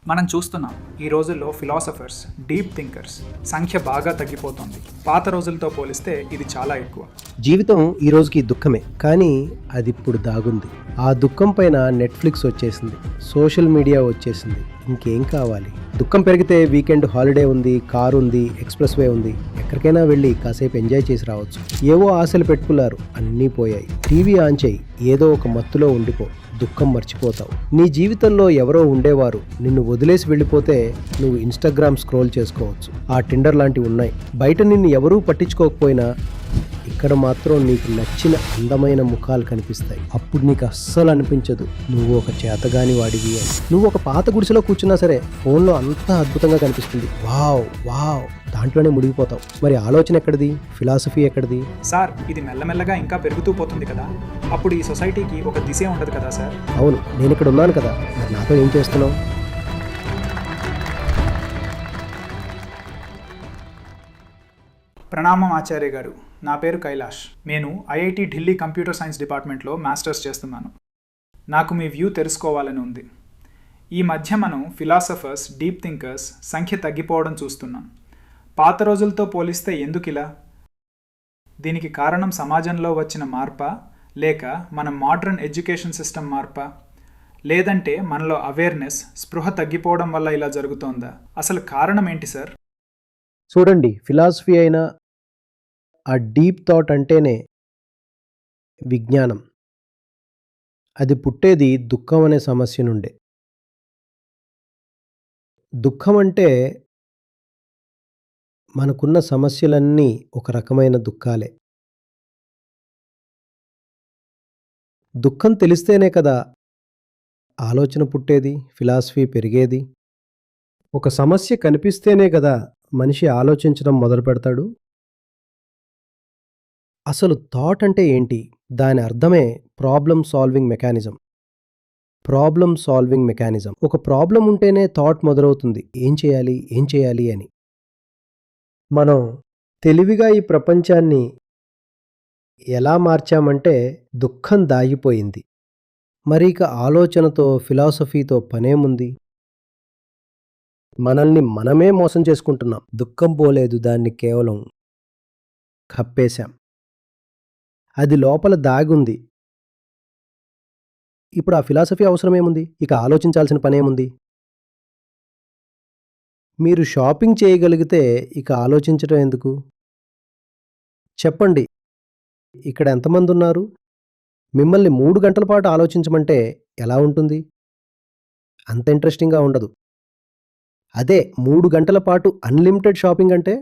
మనం చూస్తున్నాం ఈ రోజుల్లో ఫిలాసఫర్స్, డీప్ థింకర్స్ సంఖ్య బాగా తగ్గిపోతుంది. పాత రోజులతో పోలిస్తే ఇది చాలా ఎక్కువ. జీవితం ఈ రోజుకి దుఃఖమే, కానీ అది ఇప్పుడు దాగుంది. ఆ దుఃఖం పైన నెట్ఫ్లిక్స్ వచ్చేసింది, సోషల్ మీడియా వచ్చేసింది. ఇంకేం కావాలి? దుఃఖం పెరిగితే వీకెండ్ హాలిడే ఉంది, కారు ఉంది, ఎక్స్ప్రెస్ వే ఉంది. ఎక్కడికైనా వెళ్ళి కాసేపు ఎంజాయ్ చేసి రావచ్చు. ఏవో ఆశలు పెట్టుకున్నారు, అన్నీ పోయాయి. టీవీ ఆన్ చేయి, ఏదో ఒక మత్తులో ఉండిపో, దుఃఖం మర్చిపోతావు. నీ జీవితంలో ఎవరో ఉండేవారు నిన్ను వదిలేసి వెళ్ళిపోతే నువ్వు ఇన్స్టాగ్రామ్ స్క్రోల్ చేసుకోవచ్చు. ఆ టిండర్ లాంటివి ఉన్నాయి. బయట నిన్ను ఎవరూ పట్టించుకోకపోయినా ఇక్కడ మాత్రం నీకు నచ్చిన అందమైన ముఖాలు కనిపిస్తాయి. అప్పుడు నీకు అస్సలు అనిపించదు నువ్వు ఒక చేతగాని వాడివి అని. నువ్వు ఒక పాత గుడిసెలో కూర్చున్నా సరే ఫోన్లో అంతా అద్భుతంగా కనిపిస్తుంది. వావ్ వావ్, దాంట్లోనే మునిగిపోతావు. మరి ఆలోచన ఎక్కడిది? ఫిలాసఫీ ఎక్కడిది? సార్, ఇది మెల్లమెల్లగా ఇంకా పెరుగుతూ పోతుంది కదా. అప్పుడు ఈ సొసైటీకి ఒక దిశే ఉండదు కదా సార్. అవును, నేను ఇక్కడ ఉన్నాను కదా, మరి నాతో ఏం చేస్తున్నావు? ప్రణామం ఆచార్య గారు. నా పేరు కైలాష్. నేను ఐఐటి ఢిల్లీ కంప్యూటర్ సైన్స్ డిపార్ట్మెంట్లో మాస్టర్స్ చేస్తున్నాను. నాకు మీ వ్యూ తెలుసుకోవాలని ఉంది. ఈ మధ్య మనం ఫిలాసఫర్స్, డీప్ థింకర్స్ సంఖ్య తగ్గిపోవడం చూస్తున్నాం. పాత రోజులతో పోలిస్తే ఎందుకు ఇలా? దీనికి కారణం సమాజంలో వచ్చిన మార్పా, లేక మన మోడ్రన్ ఎడ్యుకేషన్ సిస్టమ్ మార్పా, లేదంటే మనలో అవేర్నెస్, స్పృహ తగ్గిపోవడం వల్ల ఇలా జరుగుతోందా? అసలు కారణం ఏంటి సార్? చూడండి, ఫిలాసఫీ అయినా ఆ డీప్ థాట్ అంటేనే విజ్ఞానం. అది పుట్టేది దుఃఖం అనే సమస్య నుండే. దుఃఖం అంటే మనకున్న సమస్యలన్నీ ఒక రకమైన దుఃఖాలే. దుఃఖం తెలిస్తేనే కదా ఆలోచన పుట్టేది, ఫిలాసఫీ పెరిగేది. ఒక సమస్య కనిపిస్తేనే కదా మనిషి ఆలోచించడం మొదలు పెడతాడు. అసలు థాట్ అంటే ఏంటి? దాని అర్థమే ప్రాబ్లమ్ సాల్వింగ్ మెకానిజం. ఒక ప్రాబ్లం ఉంటేనే థాట్ మొదలవుతుంది. ఏం చేయాలి అని. మనం తెలివిగా ఈ ప్రపంచాన్ని ఎలా మార్చామంటే దుఃఖం దాగిపోయింది. మరి ఇక ఆలోచనతో, ఫిలాసఫీతో పనేముంది? మనల్ని మనమే మోసం చేసుకుంటున్నాం. దుఃఖం పోలేదు, దాన్ని కేవలం కప్పేశాం. అది లోపల దాగుంది. ఇప్పుడు ఆ ఫిలాసఫీ అవసరమేముంది? ఇక ఆలోచించాల్సిన పనేముంది? మీరు షాపింగ్ చేయగలిగితే ఇక ఆలోచించటం ఎందుకు? చెప్పండి, ఇక్కడ ఎంతమంది ఉన్నారు? మిమ్మల్ని 3 గంటల పాటు ఆలోచించమంటే ఎలా ఉంటుంది? అంత ఇంట్రెస్టింగ్గా ఉండదు. అదే 3 గంటల పాటు అన్లిమిటెడ్ షాపింగ్ అంటే?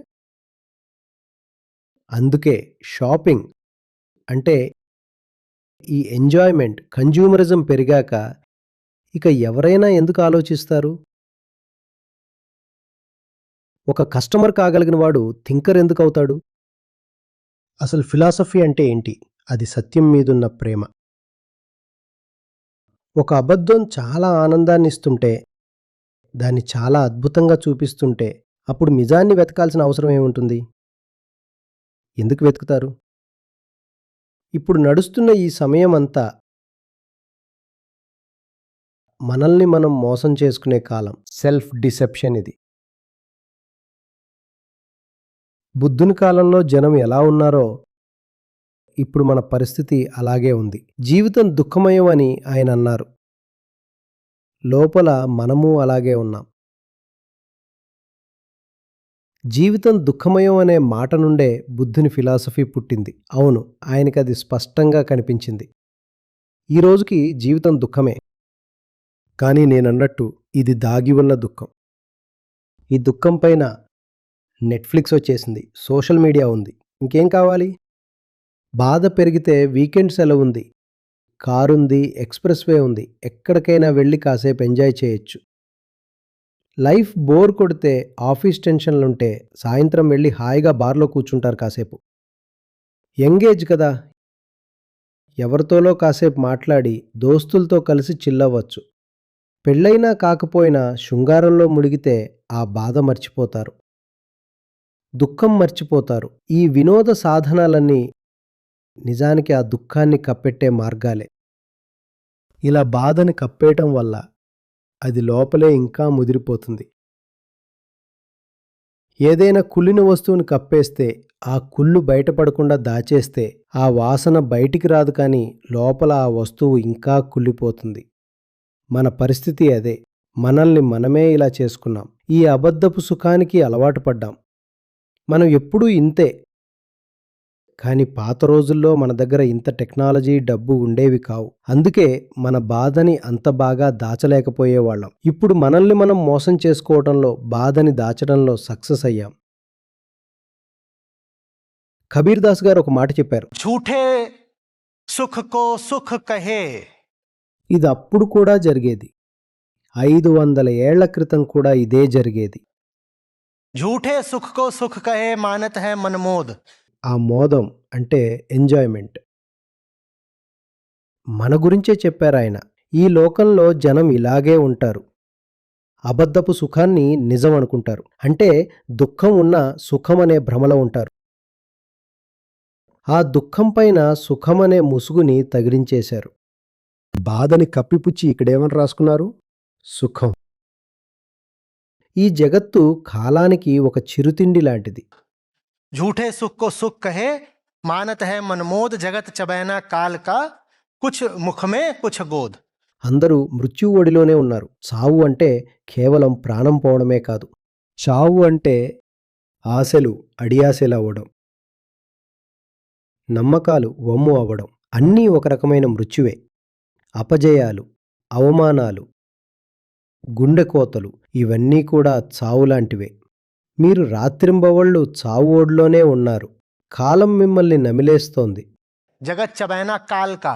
అందుకే షాపింగ్ అంటే ఈ ఎంజాయ్మెంట్, కన్జ్యూమరిజం పెరిగాక ఇక ఎవరైనా ఎందుకు ఆలోచిస్తారు? ఒక కస్టమర్ కాగలిగిన వాడు థింకర్ ఎందుకు అవుతాడు? అసలు ఫిలాసఫీ అంటే ఏంటి? అది సత్యం మీదున్న ప్రేమ. ఒక అబద్ధం చాలా ఆనందాన్ని ఇస్తుంటే, దాన్ని చాలా అద్భుతంగా చూపిస్తుంటే, అప్పుడు నిజాన్ని వెతకాల్సిన అవసరం ఏముంటుంది? ఎందుకు వెతుకుతారు? ఇప్పుడు నడుస్తున్న ఈ సమయం అంతా మనల్ని మనం మోసం చేసుకునే కాలం. సెల్ఫ్ డిసెప్షన్ ఇది. బుద్ధుని కాలంలో జనం ఎలా ఉన్నారో ఇప్పుడు మన పరిస్థితి అలాగే ఉంది. జీవితం దుఃఖమయం అని ఆయన అన్నారు. లోపల మనము అలాగే ఉన్నాం. జీవితం దుఃఖమయం అనే మాట నుండే బుద్ధుని ఫిలాసఫీ పుట్టింది. అవును, ఆయనకి అది స్పష్టంగా కనిపించింది. ఈ రోజుకి జీవితం దుఃఖమే, కానీ నేనన్నట్టు ఇది దాగి ఉన్న దుఃఖం. ఈ దుఃఖం పైన నెట్ఫ్లిక్స్ వచ్చేసింది, సోషల్ మీడియా ఉంది. ఇంకేం కావాలి? బాధ పెరిగితే వీకెండ్ సెలవు ఉంది, కారుంది, ఎక్స్ప్రెస్ వే ఉంది. ఎక్కడికైనా వెళ్ళి కాసేపు ఎంజాయ్ చేయొచ్చు. లైఫ్ బోర్ కొడితే, ఆఫీస్ టెన్షన్లుంటే సాయంత్రం వెళ్ళి హాయిగా బార్లో కూర్చుంటారు కాసేపు. యంగేజ్ కదా, ఎవరితోలో కాసేపు మాట్లాడి దోస్తులతో కలిసి చిల్లవచ్చు. పెళ్ళైనా కాకపోయినా శృంగారంలో మునిగితే ఆ బాధ మర్చిపోతారు, దుఃఖం మర్చిపోతారు. ఈ వినోద సాధనాలన్నీ నిజానికి ఆ దుఃఖాన్ని కప్పెట్టే మార్గాలే. ఇలా బాధని కప్పేయటం వల్ల అది లోపలే ఇంకా ముదిరిపోతుంది. ఏదైనా కుళ్ళిన వస్తువుని కప్పేస్తే, ఆ కుళ్ళు బయటపడకుండా దాచేస్తే, ఆ వాసన బయటికి రాదు కానీ లోపల ఆ వస్తువు ఇంకా కుళ్ళిపోతుంది. మన పరిస్థితి అదే. మనల్ని మనమే ఇలా చేసుకున్నాం. ఈ అబద్ధపు సుఖానికి అలవాటు పడ్డాం. మనం ఎప్పుడూ ఇంతే. కానీ పాత రోజుల్లో మన దగ్గర ఇంత టెక్నాలజీ, డబ్బు ఉండేవి కావు. అందుకే మన బాధని అంత బాగా దాచలేకపోయేవాళ్ళం. ఇప్పుడు మనల్ని మనం మోసం చేసుకోవడంలో, బాధని దాచడంలో సక్సెస్ అయ్యాం. కబీర్ దాస్ గారు ఒక మాట చెప్పారు. झूठे सुख को सुख कहे, ఇది అప్పుడు కూడా జరిగేది. 500 ఏళ్ల క్రితం కూడా ఇదే జరిగేది. झूठे सुख को सुख कहे मानत है मनमोद। ఆ మోదం అంటే ఎంజాయ్మెంట్. మన గురించే చెప్పారాయన. ఈ లోకంలో జనం ఇలాగే ఉంటారు. అబద్ధపు సుఖాన్ని నిజం అనుకుంటారు. అంటే దుఃఖం ఉన్న సుఖమనే భ్రమలో ఉంటారు. ఆ దుఃఖం పైన సుఖమనే ముసుగుని తగిలించేశారు. బాధని కప్పిపుచ్చి ఇక్కడేమని రాసుకున్నారు? సుఖం. ఈ జగత్తు కాలానికి ఒక చిరుతిండి లాంటిది. झूठे सुख को सुख कहे मानत है मनमोद, जगत चबैना काल का कुछ मुख में कुछ गोद। అందరూ మృత్యు ఒడిలోనే ఉన్నారు. చావు అంటే కేవలం ప్రాణం పోవడమే కాదు. చావు అంటే ఆశలు అడియాశలవ్వడం, నమ్మకాలు వమ్ము అవ్వడం. అన్నీ ఒక రకమైన మృత్యువే. అపజయాలు, అవమానాలు, గుండెకోతలు ఇవన్నీ కూడా చావులాంటివే. మీరు రాత్రింబవళ్ళు చావు ఓడిలోనే ఉన్నారు. కాలం మిమ్మల్ని నమిలేస్తోంది. जगत चबैना काल का,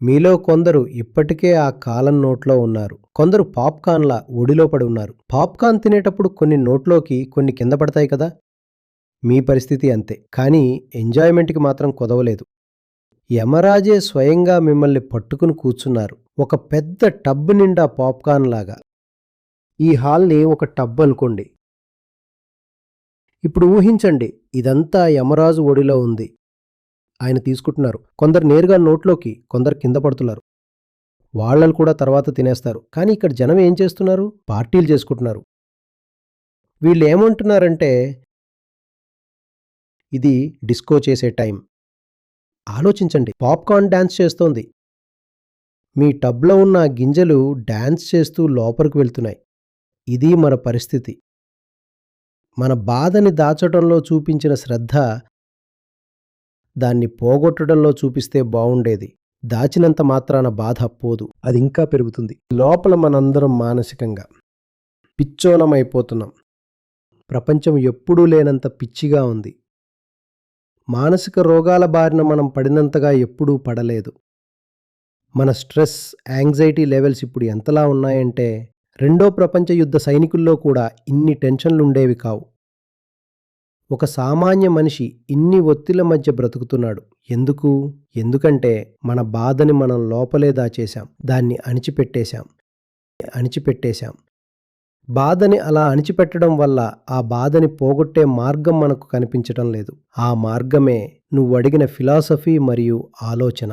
మీలో కొందరు ఇప్పటికే ఆ కాలం నోట్లో ఉన్నారు. కొందరు పాప్కార్న్లా ఒడిలో పడి ఉన్నారు. పాప్కార్న్ తినేటప్పుడు కొన్ని నోట్లోకి, కొన్ని కింద పడతాయి కదా. మీ పరిస్థితి అంతే. కానీ ఎంజాయ్మెంట్కి మాత్రం కొదవలేదు. యమరాజే స్వయంగా మిమ్మల్ని పట్టుకుని కూర్చున్నారు. ఒక పెద్ద టబ్ నిండా పాప్కార్న్ లాగా. ఈ హాల్ని ఒక టబ్ అనుకోండి. ఇప్పుడు ఊహించండి, ఇదంతా యమరాజు ఒడిలో ఉంది. ఆయన తీసుకుంటున్నారు. కొందరు నేరుగా నోట్లోకి, కొందరు కింద పడుతున్నారు. వాళ్ళని కూడా తర్వాత తినేస్తారు. కానీ ఇక్కడ జనం ఏం చేస్తున్నారు? పార్టీలు చేసుకుంటున్నారు. వీళ్ళు ఏమంటున్నారంటే, ఇది డిస్కో చేసే టైం. ఆలోచించండి, పాప్కార్న్ డ్యాన్స్ చేస్తోంది. మీ టబ్లో ఉన్న గింజలు డ్యాన్స్ చేస్తూ లోపలికి వెళ్తున్నాయి. ఇది మన పరిస్థితి. మన బాధని దాచడంలో చూపించిన శ్రద్ధ దాన్ని పోగొట్టడంలో చూపిస్తే బావుండేది. దాచినంత మాత్రాన బాధ పోదు, అది ఇంకా పెరుగుతుంది. లోపల మనందరం మానసికంగా పిచ్చోలమైపోతున్నాం. ప్రపంచం ఎప్పుడూ లేనంత పిచ్చిగా ఉంది. మానసిక రోగాల బారిన మనం పడినంతగా ఎప్పుడూ పడలేదు. మన స్ట్రెస్, యాంగ్జైటీ లెవెల్స్ ఇప్పుడు ఎంతలా ఉన్నాయంటే, రెండో ప్రపంచ యుద్ధ సైనికుల్లో కూడా ఇన్ని టెన్షన్లుండేవి కావు. ఒక సామాన్య మనిషి ఇన్ని ఒత్తిళ్ల మధ్య బ్రతుకుతున్నాడు. ఎందుకు? ఎందుకంటే మన బాధని మనం లోపలే దాచేశాం. దాన్ని అణిచిపెట్టేశాం. బాధని అలా అణిచిపెట్టడం వల్ల ఆ బాధని పోగొట్టే మార్గం మనకు కనిపించటం లేదు. ఆ మార్గమే నువ్వు అడిగిన ఫిలాసఫీ మరియు ఆలోచన.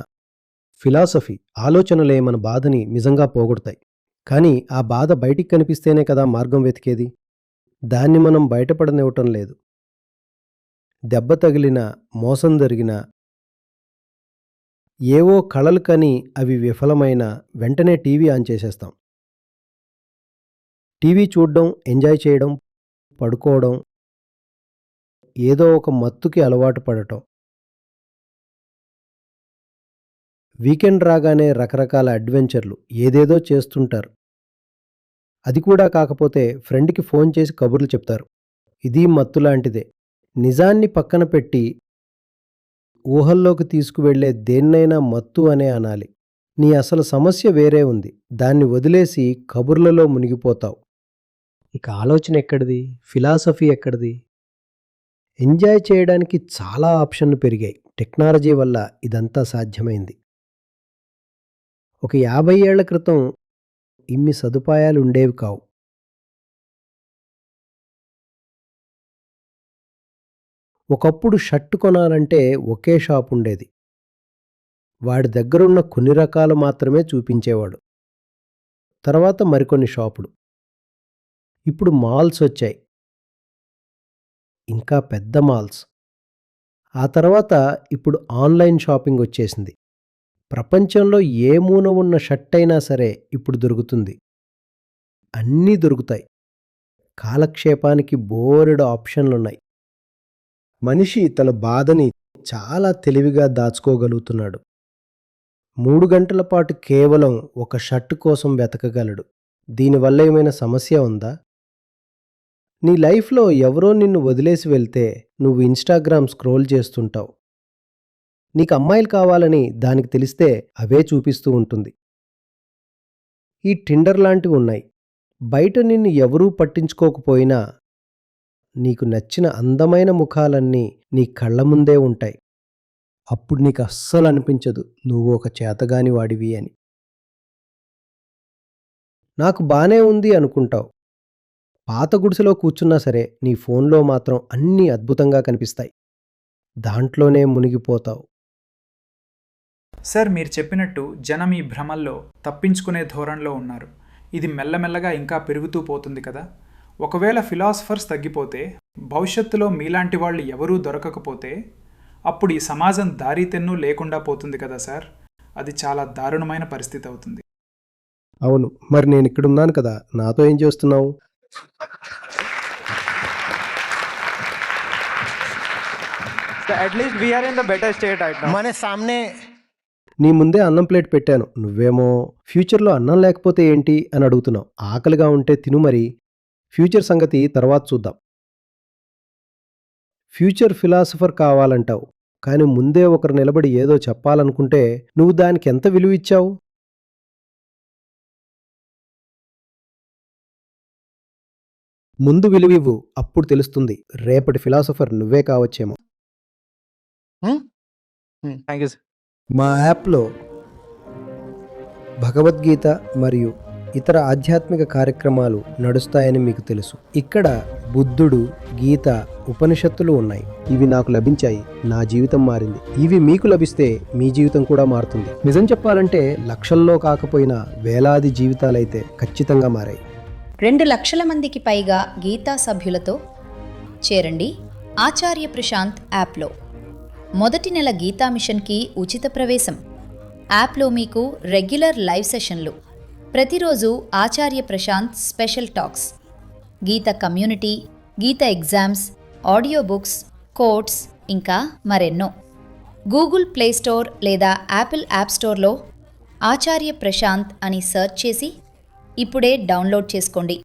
ఫిలాసఫీ, ఆలోచనలే మన బాధని నిజంగా పోగొడతాయి. కానీ ఆ బాధ బయటికి కనిపిస్తేనే కదా మార్గం వెతికేది. దాన్ని మనం బయటపడనివ్వటం లేదు. దెబ్బ తగిలినా, మోసం జరిగినా, ఏవో కలలు కని అవి విఫలమైనా వెంటనే టీవీ ఆన్ చేసేస్తాం. టీవీ చూడడం, ఎంజాయ్ చేయడం, పడుకోవడం, ఏదో ఒక మత్తుకి అలవాటు పడటం. వీకెండ్ రాగానే రకరకాల అడ్వెంచర్లు, ఏదేదో చేస్తుంటారు. అది కూడా కాకపోతే ఫ్రెండ్కి ఫోన్ చేసి కబుర్లు చెప్తారు. ఇది మత్తులాంటిదే. నిజాన్ని పక్కన పెట్టి ఊహల్లోకి తీసుకువెళ్లే దేన్నైనా మత్తు అనే అనాలి. నీ అసలు సమస్య వేరే ఉంది. దాన్ని వదిలేసి కబుర్లలో మునిగిపోతావు. ఇక ఆలోచన ఎక్కడిది? ఫిలాసఫీ ఎక్కడిది? ఎంజాయ్ చేయడానికి చాలా ఆప్షన్లు పెరిగాయి. టెక్నాలజీ వల్ల ఇదంతా సాధ్యమైంది. ఒక 50 ఏళ్ల క్రితం ఇన్ని సదుపాయాలు ఉండేవి కావు. ఒకప్పుడు షర్టు కొనాలంటే ఒకే షాప్ ఉండేది. వాడి దగ్గరున్న కొన్ని రకాలు మాత్రమే చూపించేవాడు. తర్వాత మరికొన్ని షాపులు. ఇప్పుడు మాల్స్ వచ్చాయి, ఇంకా పెద్ద మాల్స్. ఆ తర్వాత ఇప్పుడు ఆన్లైన్ షాపింగ్ వచ్చేసింది. ప్రపంచంలో ఏ మూల ఉన్న షర్ట్ అయినా సరే ఇప్పుడు దొరుకుతుంది. అన్నీ దొరుకుతాయి. కాలక్షేపానికి బోలెడు ఆప్షన్లున్నాయి. మనిషి తన బాధని చాలా తెలివిగా దాచుకోగలుగుతున్నాడు. 3 గంటల పాటు కేవలం ఒక షర్ట్ కోసం వెతకగలడు. దీనివల్ల ఏమైనా సమస్య ఉందా? నీ లైఫ్లో ఎవరో నిన్ను వదిలేసి వెళ్తే నువ్వు ఇన్స్టాగ్రామ్ స్క్రోల్ చేస్తుంటావు. నీకు అమ్మాయిలు కావాలని దానికి తెలిస్తే అవే చూపిస్తూ ఉంటుంది. ఈ టిండర్ లాంటివి ఉన్నాయి. బయట నిన్ను ఎవరూ పట్టించుకోకపోయినా నీకు నచ్చిన అందమైన ముఖాలన్నీ నీ కళ్ళ ముందే ఉంటాయి. అప్పుడు నీకు అస్సలు అనిపించదు నువ్వు ఒక చేతగాని వాడివి అని. నాకు బానే ఉంది అనుకుంటావు. పాత గుడిసెలో కూర్చున్నా సరే నీ ఫోన్లో మాత్రం అన్నీ అద్భుతంగా కనిపిస్తాయి. దాంట్లోనే మునిగిపోతావు. సార్, మీరు చెప్పినట్టు జనం ఈ భ్రమల్లో తప్పించుకునే ధోరణిలో ఉన్నారు. ఇది మెల్లమెల్లగా ఇంకా పెరుగుతూ పోతుంది కదా. ఒకవేళ ఫిలాసఫర్స్ తగ్గిపోతే, భవిష్యత్తులో మీలాంటి వాళ్ళు ఎవరూ దొరకకపోతే, అప్పుడు ఈ సమాజం దారితెన్ను లేకుండా పోతుంది కదా సార్. అది చాలా దారుణమైన పరిస్థితి అవుతుంది. అవును, మరి నేను ఇక్కడున్నాను కదా, నాతో ఏం చేస్తున్నావు? At least we are in the better state right now. मैंने सामने నీ ముందే అన్నం ప్లేట్ పెట్టాను. నువ్వేమో ఫ్యూచర్లో అన్నం లేకపోతే ఏంటి అని అడుగుతున్నావు. ఆకలిగా ఉంటే తిను, మరి ఫ్యూచర్ సంగతి తర్వాత చూద్దాం. ఫ్యూచర్ ఫిలాసఫర్ కావాలంటావు, కానీ ముందే ఒకరు నిలబడి ఏదో చెప్పాలనుకుంటే నువ్వు దానికి ఎంత విలువ ఇచ్చావు? ముందు విలువివ్వు, అప్పుడు తెలుస్తుంది. రేపటి ఫిలాసఫర్ నువ్వే కావచ్చేమో. Thank you, sir. మా యాప్లో భగవద్గీత మరియు ఇతర ఆధ్యాత్మిక కార్యక్రమాలు నడుస్తాయని మీకు తెలుసు. ఇక్కడ బుద్ధుడు, గీత, ఉపనిషత్తులు ఉన్నాయి. ఇవి నాకు లభించాయి, నా జీవితం మారింది. ఇవి మీకు లభిస్తే మీ జీవితం కూడా మారుతుంది. నిజం చెప్పాలంటే లక్షల్లో కాకపోయినా వేలాది జీవితాలైతే ఖచ్చితంగా మారాయి. 2 లక్షల మందికి పైగా గీతా సభ్యులతో చేరండి ఆచార్య ప్రశాంత్ యాప్లో. మొదటి నెల గీతా మిషన్కి ఉచిత ప్రవేశం. యాప్లో మీకు రెగ్యులర్ లైవ్ సెషన్లు, ప్రతిరోజు ఆచార్య ప్రశాంత్ స్పెషల్ టాక్స్, గీత కమ్యూనిటీ, గీత ఎగ్జామ్స్, ఆడియో బుక్స్, కోట్స్, ఇంకా మరెన్నో. గూగుల్ ప్లే స్టోర్ లేదా యాపిల్ యాప్ స్టోర్లో ఆచార్య ప్రశాంత్ అని సెర్చ్ చేసి ఇప్పుడే డౌన్లోడ్ చేసుకోండి.